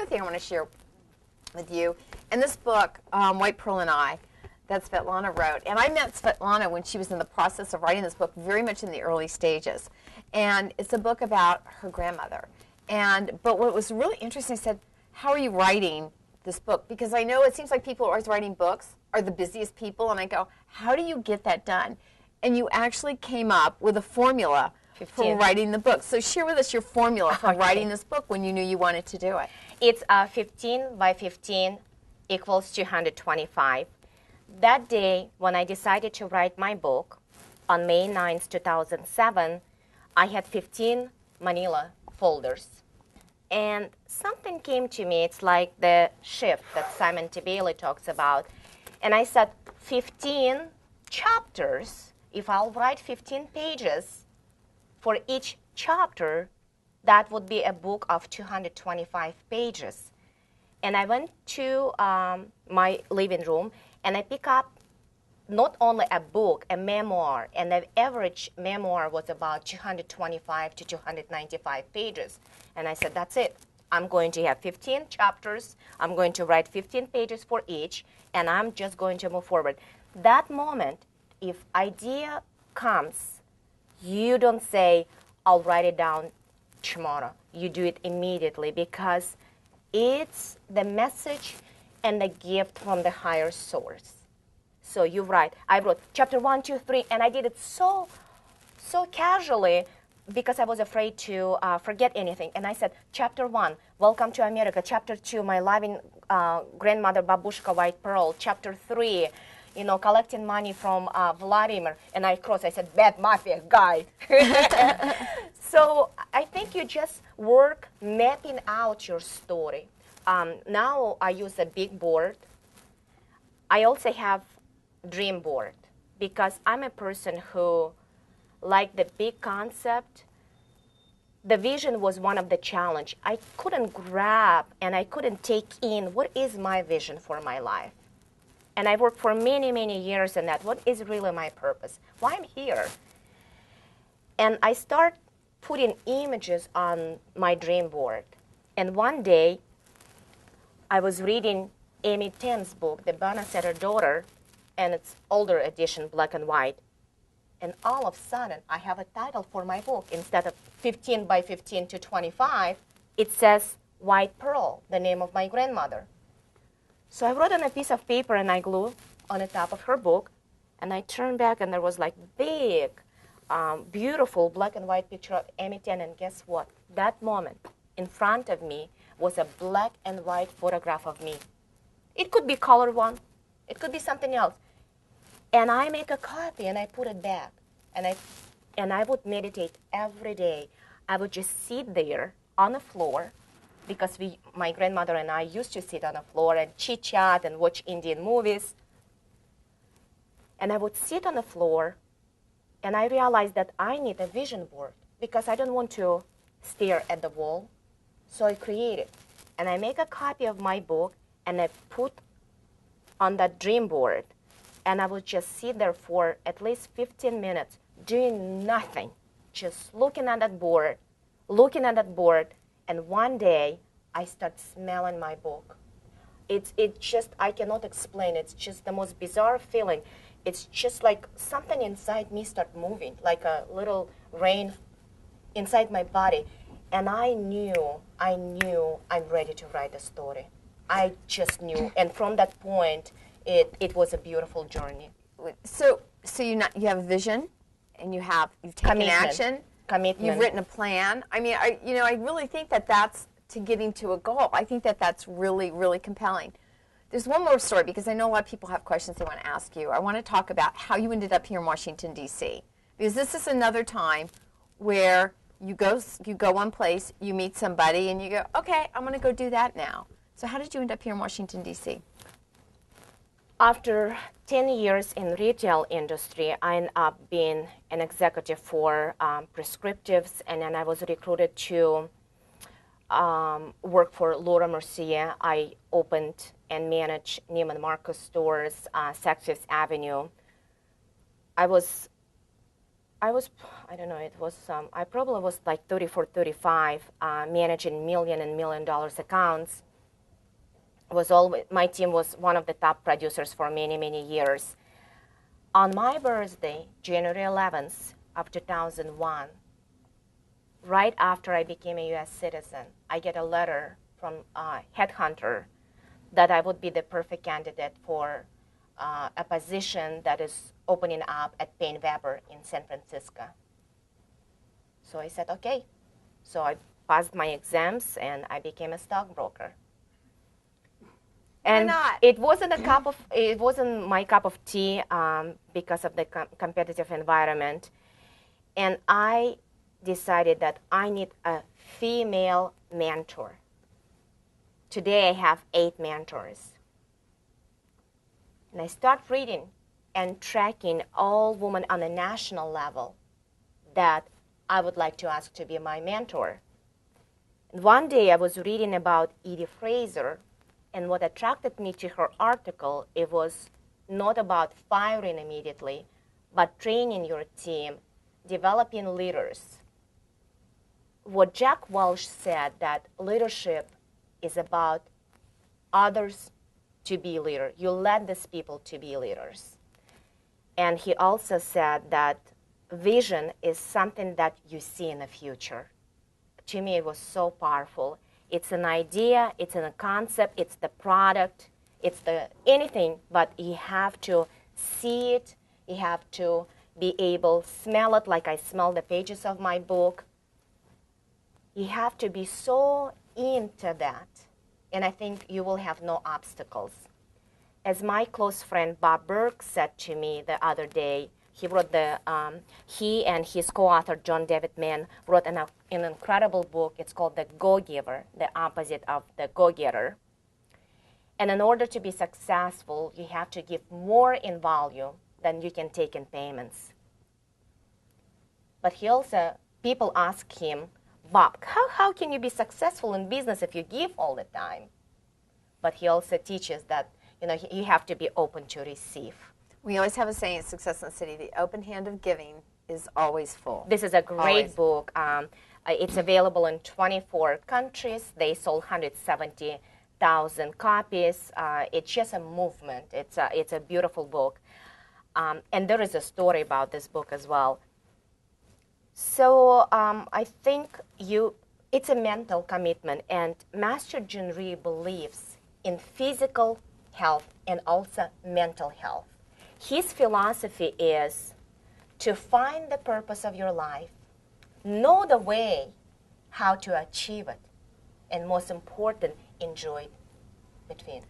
other thing I want to share with you, in this book, White Pearl and I, that Svetlana wrote, and I met Svetlana when she was in the process of writing this book, very much in the early stages. And it's a book about her grandmother. But what was really interesting, I said, how are you writing this book? Because I know it seems like people who are always writing books are the busiest people, and I go, how do you get that done? And you actually came up with a formula 15. for writing the book. So share with us your formula for writing this book when you knew you wanted to do it. It's 15 by 15 equals 225. That day, when I decided to write my book, on May 9th, 2007, I had 15 manila folders. And something came to me. It's like the shift that Simon T. Bailey talks about. And I said, 15 chapters, if I'll write 15 pages for each chapter, that would be a book of 225 pages. And I went to my living room, and I picked up not only a book, a memoir, and the average memoir was about 225 to 295 pages. And I said, that's it. I'm going to have 15 chapters. I'm going to write 15 pages for each, and I'm just going to move forward. That moment, if idea comes, you don't say, I'll write it down tomorrow. You do it immediately, because it's the message and the gift from the higher source. So you write. I wrote chapter 1, 2, 3, and I did it so casually because I was afraid to forget anything. And I said, chapter 1, Welcome to America. Chapter 2, My loving grandmother, Babushka White Pearl. Chapter 3, collecting money from Vladimir. And I said, bad mafia guy. So I think you just work mapping out your story. Now I use a big board. I also have dream board, because I'm a person who like the big concept. The vision was one of the challenge. I couldn't grab and I couldn't take in what is my vision for my life. And I worked for many, many years in that. What is really my purpose? Why I'm here? And I start putting images on my dream board. And one day, I was reading Amy Timm's book, The Bonus Her Daughter, and it's older edition, black and white. And all of a sudden, I have a title for my book. Instead of 15 by 15 to 25, it says White Pearl, the name of my grandmother. So I wrote on a piece of paper and I glued on the top of her book. And I turned back and there was like big, beautiful black and white picture of Amy Timm. And guess what? That moment in front of me was a black and white photograph of me. It could be color one. It could be something else. And I make a copy and I put it back. And I would meditate every day. I would just sit there on the floor, because my grandmother and I used to sit on the floor and chit-chat and watch Indian movies. And I would sit on the floor, and I realized that I need a vision board, because I don't want to stare at the wall. So I created. And I make a copy of my book, and I put on that dream board. And I would just sit there for at least 15 minutes doing nothing, just looking at that board, and one day I start smelling my book. It's just, I cannot explain. It's just the most bizarre feeling. It's just like something inside me start moving, like a little rain inside my body. And I knew I'm ready to write a story. I just knew. And from that point, it was a beautiful journey. So you have a vision, and you've taken action. Commitment. You've written a plan. I mean, I really think that that's to getting to a goal. I think that that's really, really compelling. There's one more story, because I know a lot of people have questions they want to ask you. I want to talk about how you ended up here in Washington, D.C., because this is another time where you go one place, you meet somebody, and you go, okay, I'm going to go do that now. So how did you end up here in Washington, D.C.? After 10 years in retail industry, I ended up being an executive for prescriptives, and then I was recruited to work for Laura Mercier. I opened and managed Neiman Marcus stores, Saks Fifth Avenue. I don't know, it was, I probably was like 34, 35, managing million and $1 million accounts. my team was one of the top producers for many, many years. On my birthday, January 11th of 2001, right after I became a U.S. citizen, I get a letter from a headhunter that I would be the perfect candidate for a position that is opening up at Paine Webber in San Francisco. So I said, okay. So I passed my exams and I became a stockbroker. And it wasn't my cup of tea because of the competitive environment. And I decided that I need a female mentor. Today I have 8 mentors. And I start reading and tracking all women on a national level that I would like to ask to be my mentor. And one day I was reading about Edie Fraser, and what attracted me to her article, it was not about firing immediately, but training your team, developing leaders. What Jack Welch said, that leadership is about others to be leaders. You let these people to be leaders. And he also said that vision is something that you see in the future. To me, it was so powerful. It's an idea, it's a concept, it's the product, it's the anything, but you have to see it, you have to be able to smell it like I smell the pages of my book. You have to be so into that, and I think you will have no obstacles. As my close friend Bob Burke said to me the other day, he and his co-author John David Mann wrote an incredible book. It's called The Go-Giver, the opposite of the go-getter. And in order to be successful, you have to give more in volume than you can take in payments. But people ask him, Bob, how can you be successful in business if you give all the time? But he also teaches that you have to be open to receive. We always have a saying at Success in the City, the open hand of giving is always full. This is a great book. It's available in 24 countries. They sold 170,000 copies. It's just a movement. It's a beautiful book. And there is a story about this book as well. So I think it's a mental commitment. And Master Jun Rhee believes in physical health and also mental health. His philosophy is to find the purpose of your life, know the way how to achieve it, and most important, enjoy it between.